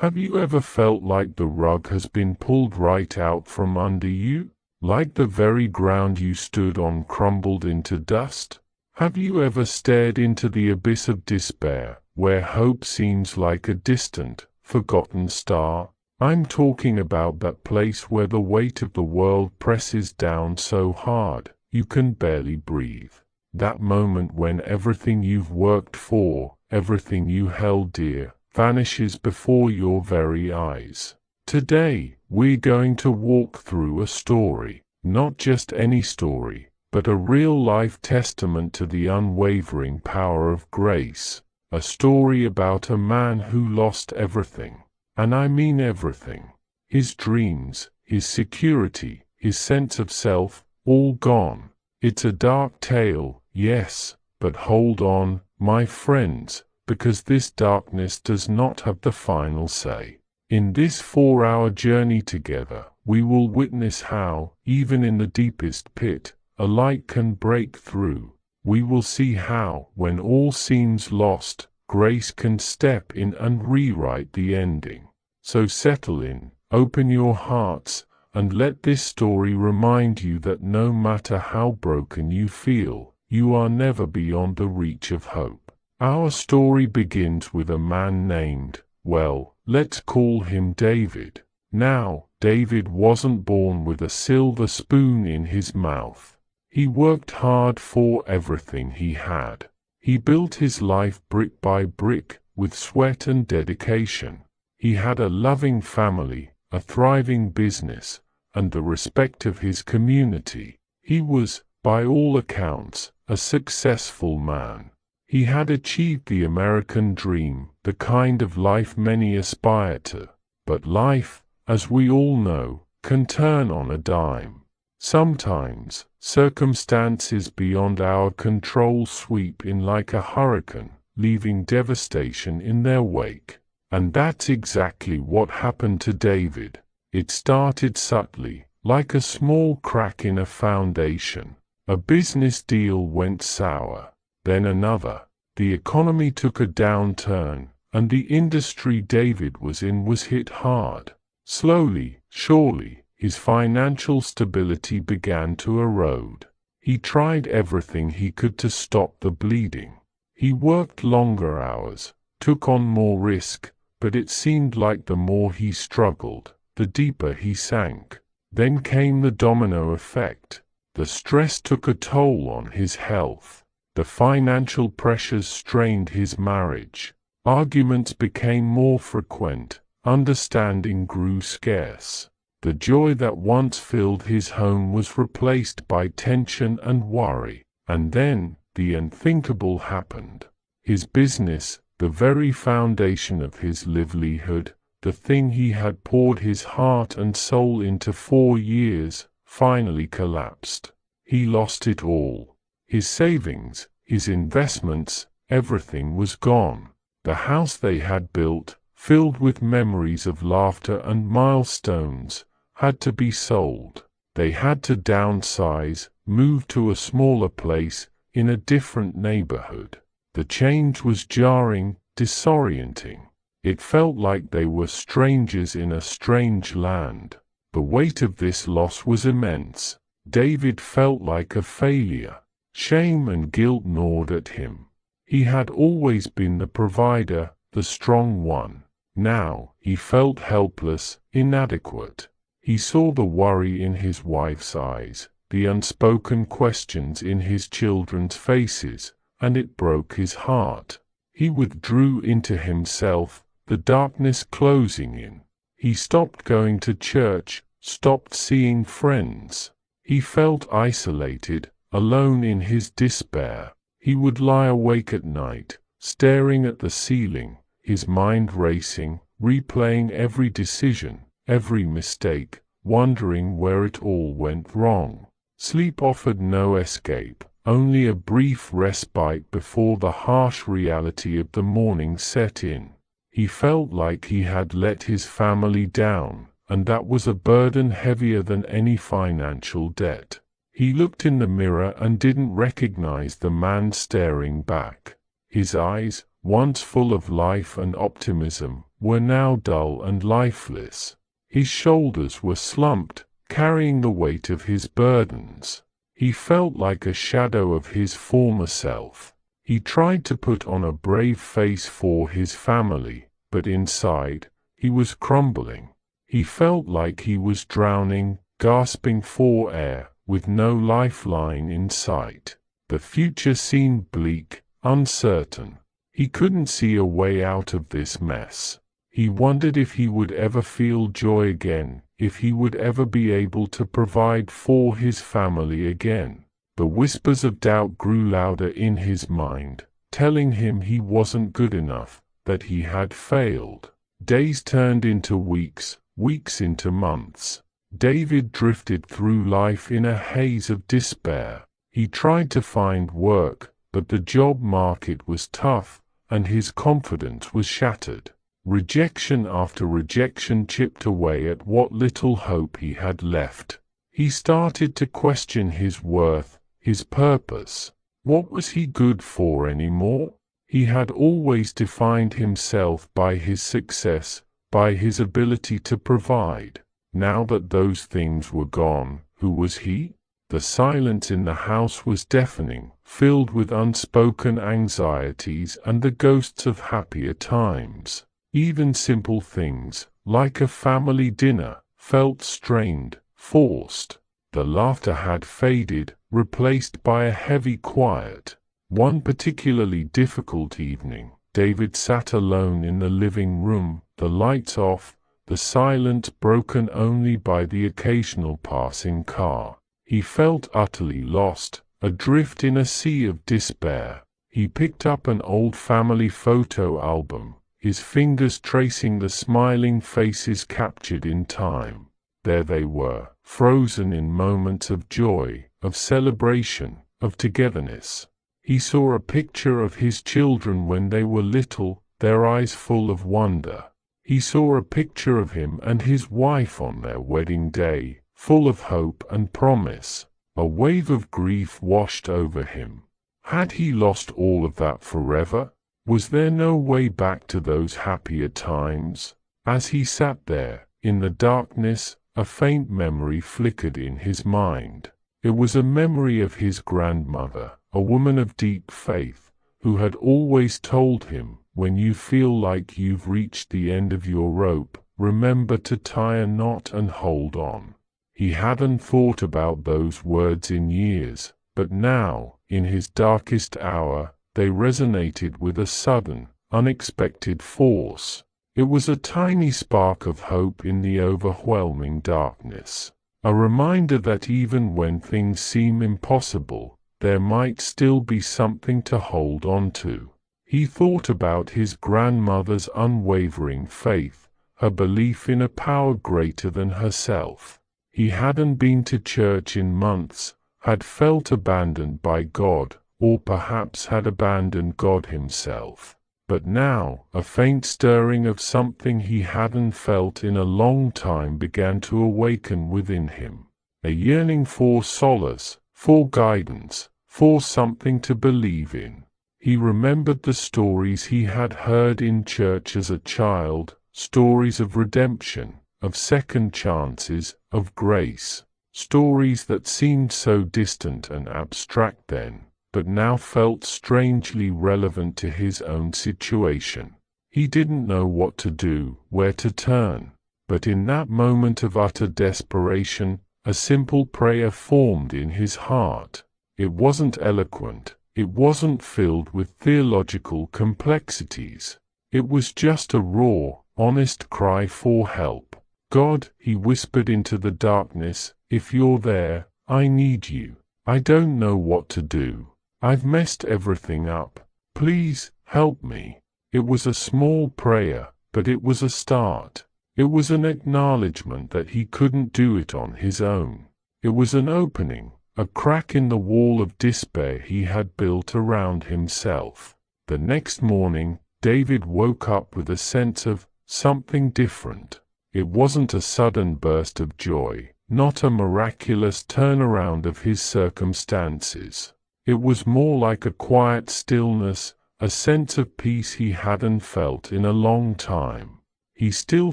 Have you ever felt like the rug has been pulled right out from under you? Like the very ground you stood on crumbled into dust? Have you ever stared into the abyss of despair, where hope seems like a distant, forgotten star? I'm talking about that place where the weight of the world presses down so hard, you can barely breathe. That moment when everything you've worked for, everything you held dear, vanishes before your very eyes. Today, we're going to walk through a story, not just any story, but a real-life testament to the unwavering power of grace. A story about a man who lost everything, and I mean everything. His dreams, his security, his sense of self, all gone. It's a dark tale, yes, but hold on, my friends, because this darkness does not have the final say. In this 4-hour journey together, we will witness how, even in the deepest pit, a light can break through. We will see how, when all seems lost, grace can step in and rewrite the ending. So settle in, open your hearts, and let this story remind you that no matter how broken you feel, you are never beyond the reach of hope. Our story begins with a man named, well, let's call him David. Now, David wasn't born with a silver spoon in his mouth. He worked hard for everything he had. He built his life brick by brick, with sweat and dedication. He had a loving family, a thriving business, and the respect of his community. He was, by all accounts, a successful man. He had achieved the American dream, the kind of life many aspire to. But life, as we all know, can turn on a dime. Sometimes, circumstances beyond our control sweep in like a hurricane, leaving devastation in their wake. And that's exactly what happened to David. It started subtly, like a small crack in a foundation. A business deal went sour. Then another. The economy took a downturn, and the industry David was in was hit hard. Slowly, surely, his financial stability began to erode. He tried everything he could to stop the bleeding. He worked longer hours, took on more risk, but it seemed like the more he struggled, the deeper he sank. Then came the domino effect. The stress took a toll on his health. The financial pressures strained his marriage. Arguments became more frequent. Understanding grew scarce. The joy that once filled his home was replaced by tension and worry. And then, the unthinkable happened. His business, the very foundation of his livelihood, the thing he had poured his heart and soul into 4 years, finally collapsed. He lost it all. His savings, his investments, everything was gone. The house they had built, filled with memories of laughter and milestones, had to be sold. They had to downsize, move to a smaller place, in a different neighborhood. The change was jarring, disorienting. It felt like they were strangers in a strange land. The weight of this loss was immense. David felt like a failure. Shame and guilt gnawed at him. He had always been the provider, the strong one. Now, he felt helpless, inadequate. He saw the worry in his wife's eyes, the unspoken questions in his children's faces, and it broke his heart. He withdrew into himself, the darkness closing in. He stopped going to church, stopped seeing friends. He felt isolated, alone in his despair. He would lie awake at night, staring at the ceiling, his mind racing, replaying every decision, every mistake, wondering where it all went wrong. Sleep offered no escape, only a brief respite before the harsh reality of the morning set in. He felt like he had let his family down, and that was a burden heavier than any financial debt. He looked in the mirror and didn't recognize the man staring back. His eyes, once full of life and optimism, were now dull and lifeless. His shoulders were slumped, carrying the weight of his burdens. He felt like a shadow of his former self. He tried to put on a brave face for his family, but inside, he was crumbling. He felt like he was drowning, gasping for air, with no lifeline in sight. The future seemed bleak, uncertain. He couldn't see a way out of this mess. He wondered if he would ever feel joy again, if he would ever be able to provide for his family again. The whispers of doubt grew louder in his mind, telling him he wasn't good enough, that he had failed. Days turned into weeks, weeks into months. David drifted through life in a haze of despair. He tried to find work, but the job market was tough, and his confidence was shattered. Rejection after rejection chipped away at what little hope he had left. He started to question his worth, his purpose. What was he good for anymore? He had always defined himself by his success, by his ability to provide. Now that those things were gone, who was he? The silence in the house was deafening, filled with unspoken anxieties and the ghosts of happier times. Even simple things, like a family dinner, felt strained, forced. The laughter had faded, replaced by a heavy quiet. One particularly difficult evening, David sat alone in the living room, the lights off, the silence broken only by the occasional passing car. He felt utterly lost, adrift in a sea of despair. He picked up an old family photo album, his fingers tracing the smiling faces captured in time. There they were, frozen in moments of joy, of celebration, of togetherness. He saw a picture of his children when they were little, their eyes full of wonder. He saw a picture of him and his wife on their wedding day, full of hope and promise. A wave of grief washed over him. Had he lost all of that forever? Was there no way back to those happier times? As he sat there, in the darkness, a faint memory flickered in his mind. It was a memory of his grandmother, a woman of deep faith, who had always told him, when you feel like you've reached the end of your rope, remember to tie a knot and hold on. He hadn't thought about those words in years, but now, in his darkest hour, they resonated with a sudden, unexpected force. It was a tiny spark of hope in the overwhelming darkness. A reminder that even when things seem impossible, there might still be something to hold on to. He thought about his grandmother's unwavering faith, her belief in a power greater than herself. He hadn't been to church in months, had felt abandoned by God, or perhaps had abandoned God himself. But now, a faint stirring of something he hadn't felt in a long time began to awaken within him. A yearning for solace, for guidance, for something to believe in. He remembered the stories he had heard in church as a child, stories of redemption, of second chances, of grace. Stories that seemed so distant and abstract then, but now felt strangely relevant to his own situation. He didn't know what to do, where to turn. But in that moment of utter desperation, a simple prayer formed in his heart. It wasn't eloquent, it wasn't filled with theological complexities. It was just a raw, honest cry for help. God, he whispered into the darkness, if you're there, I need you. I don't know what to do. I've messed everything up. Please, help me. It was a small prayer, but it was a start. It was an acknowledgement that he couldn't do it on his own. It was an opening, a crack in the wall of despair he had built around himself. The next morning, David woke up with a sense of something different. It wasn't a sudden burst of joy, not a miraculous turnaround of his circumstances. It was more like a quiet stillness, a sense of peace he hadn't felt in a long time. He still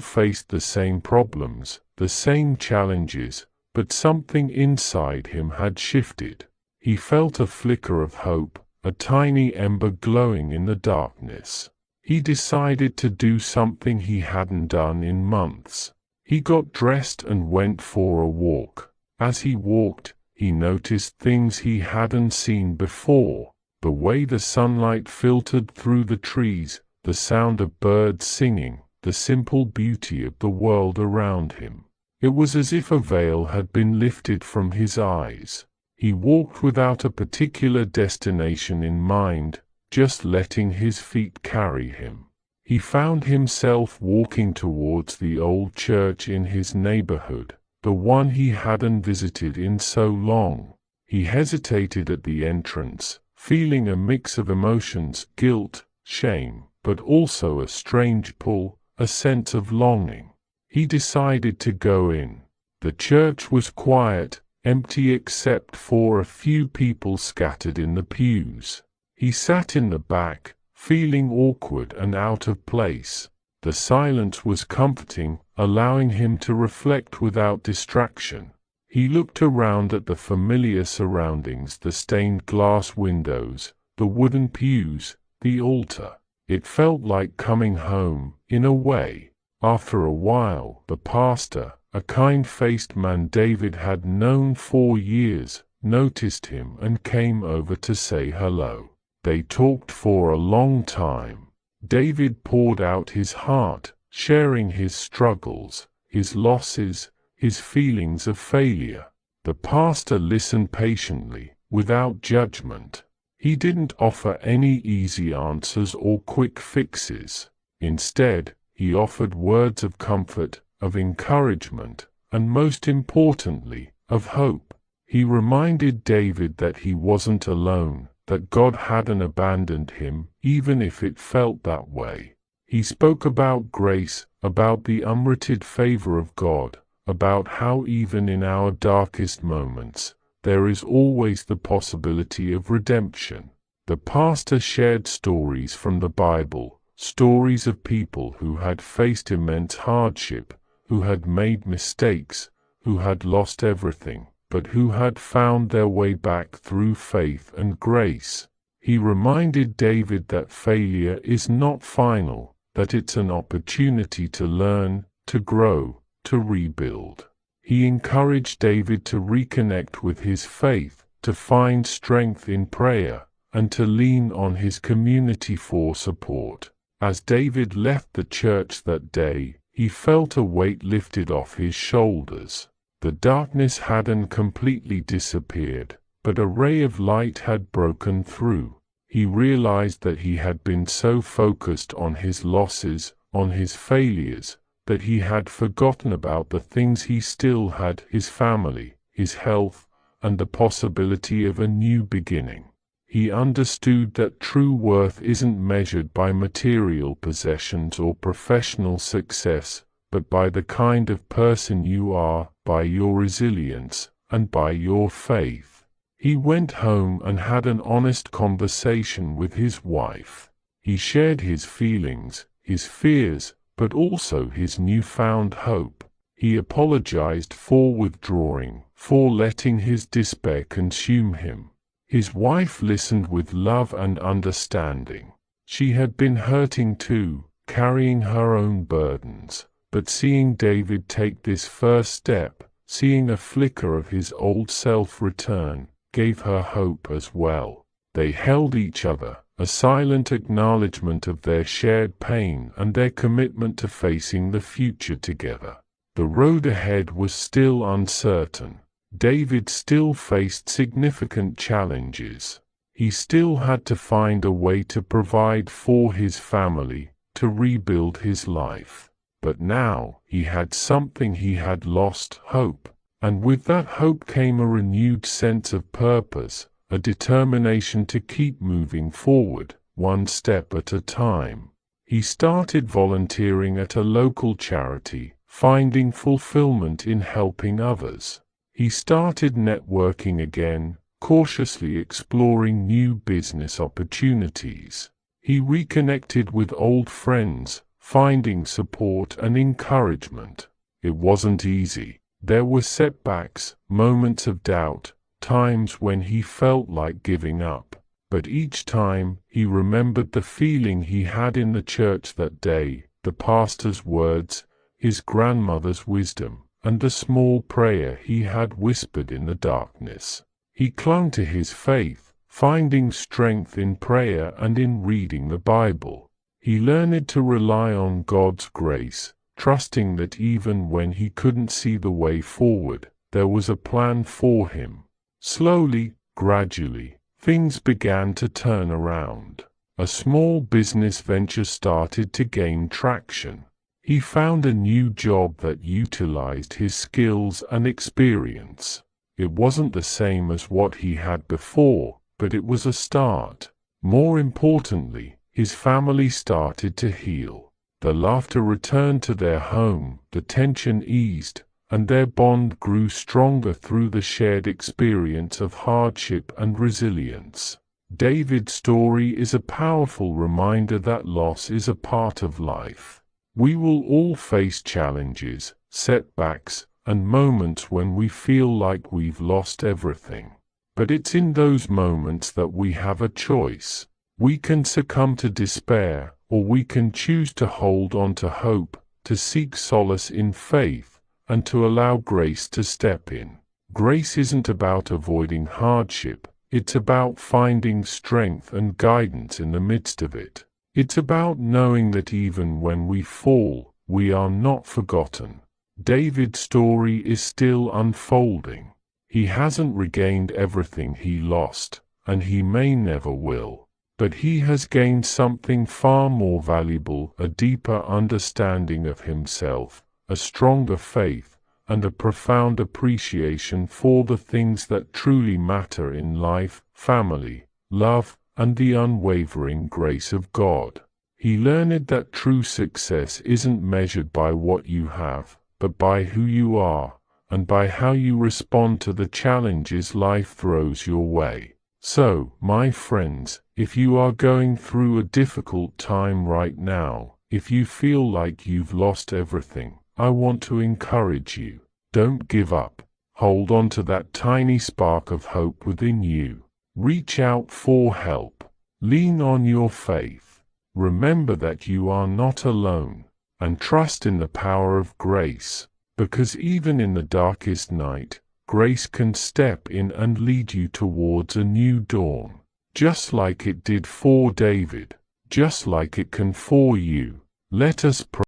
faced the same problems, the same challenges, but something inside him had shifted. He felt a flicker of hope, a tiny ember glowing in the darkness. He decided to do something he hadn't done in months. He got dressed and went for a walk. As he walked, he noticed things he hadn't seen before. The way the sunlight filtered through the trees, the sound of birds singing, the simple beauty of the world around him. It was as if a veil had been lifted from his eyes. He walked without a particular destination in mind, just letting his feet carry him. He found himself walking towards the old church in his neighborhood, the one he hadn't visited in so long. He hesitated at the entrance, feeling a mix of emotions, guilt, shame, but also a strange pull, a sense of longing. He decided to go in. The church was quiet, empty except for a few people scattered in the pews. He sat in the back, feeling awkward and out of place. The silence was comforting, allowing him to reflect without distraction. He looked around at the familiar surroundings, the stained glass windows, the wooden pews, the altar. It felt like coming home, in a way. After a while, the pastor, a kind-faced man David had known for years, noticed him and came over to say hello. They talked for a long time. David poured out his heart, sharing his struggles, his losses, his feelings of failure. The pastor listened patiently, without judgment. He didn't offer any easy answers or quick fixes. Instead, he offered words of comfort, of encouragement, and most importantly, of hope. He reminded David that he wasn't alone, that God hadn't abandoned him, even if it felt that way. He spoke about grace, about the unmerited favor of God, about how even in our darkest moments, there is always the possibility of redemption. The pastor shared stories from the Bible, stories of people who had faced immense hardship, who had made mistakes, who had lost everything, but who had found their way back through faith and grace. He reminded David that failure is not final, that it's an opportunity to learn, to grow, to rebuild. He encouraged David to reconnect with his faith, to find strength in prayer, and to lean on his community for support. As David left the church that day, he felt a weight lifted off his shoulders. The darkness hadn't completely disappeared, but a ray of light had broken through. He realized that he had been so focused on his losses, on his failures, that he had forgotten about the things he still had: his family, his health, and the possibility of a new beginning. He understood that true worth isn't measured by material possessions or professional success, but by the kind of person you are, by your resilience, and by your faith. He went home and had an honest conversation with his wife. He shared his feelings, his fears, but also his newfound hope. He apologized for withdrawing, for letting his despair consume him. His wife listened with love and understanding. She had been hurting too, carrying her own burdens, but seeing David take this first step, seeing a flicker of his old self return, gave her hope as well. They held each other, a silent acknowledgement of their shared pain and their commitment to facing the future together. The road ahead was still uncertain. David still faced significant challenges. He still had to find a way to provide for his family, to rebuild his life. But now, he had something he had lost: hope. And with that hope came a renewed sense of purpose, a determination to keep moving forward, one step at a time. He started volunteering at a local charity, finding fulfillment in helping others. He started networking again, cautiously exploring new business opportunities. He reconnected with old friends, finding support and encouragement. It wasn't easy. There were setbacks, moments of doubt, times when he felt like giving up. But each time, he remembered the feeling he had in the church that day, the pastor's words, his grandmother's wisdom, and the small prayer he had whispered in the darkness. He clung to his faith, finding strength in prayer and in reading the Bible. He learned to rely on God's grace, trusting that even when he couldn't see the way forward, there was a plan for him. Slowly, gradually, things began to turn around. A small business venture started to gain traction. He found a new job that utilized his skills and experience. It wasn't the same as what he had before, but it was a start. More importantly, his family started to heal. The laughter returned to their home, the tension eased, and their bond grew stronger through the shared experience of hardship and resilience. David's story is a powerful reminder that loss is a part of life. We will all face challenges, setbacks, and moments when we feel like we've lost everything. But it's in those moments that we have a choice. We can succumb to despair, or we can choose to hold on to hope, to seek solace in faith, and to allow grace to step in. Grace isn't about avoiding hardship, it's about finding strength and guidance in the midst of it. It's about knowing that even when we fall, we are not forgotten. David's story is still unfolding. He hasn't regained everything he lost, and he may never will. But he has gained something far more valuable, a deeper understanding of himself, a stronger faith, and a profound appreciation for the things that truly matter in life, family, love, and the unwavering grace of God. He learned that true success isn't measured by what you have, but by who you are, and by how you respond to the challenges life throws your way. So, my friends, if you are going through a difficult time right now, if you feel like you've lost everything, I want to encourage you. Don't give up. Hold on to that tiny spark of hope within you. Reach out for help. Lean on your faith. Remember that you are not alone, and trust in the power of grace, because even in the darkest night, grace can step in and lead you towards a new dawn. Just like it did for David, just like it can for you. Let us pray.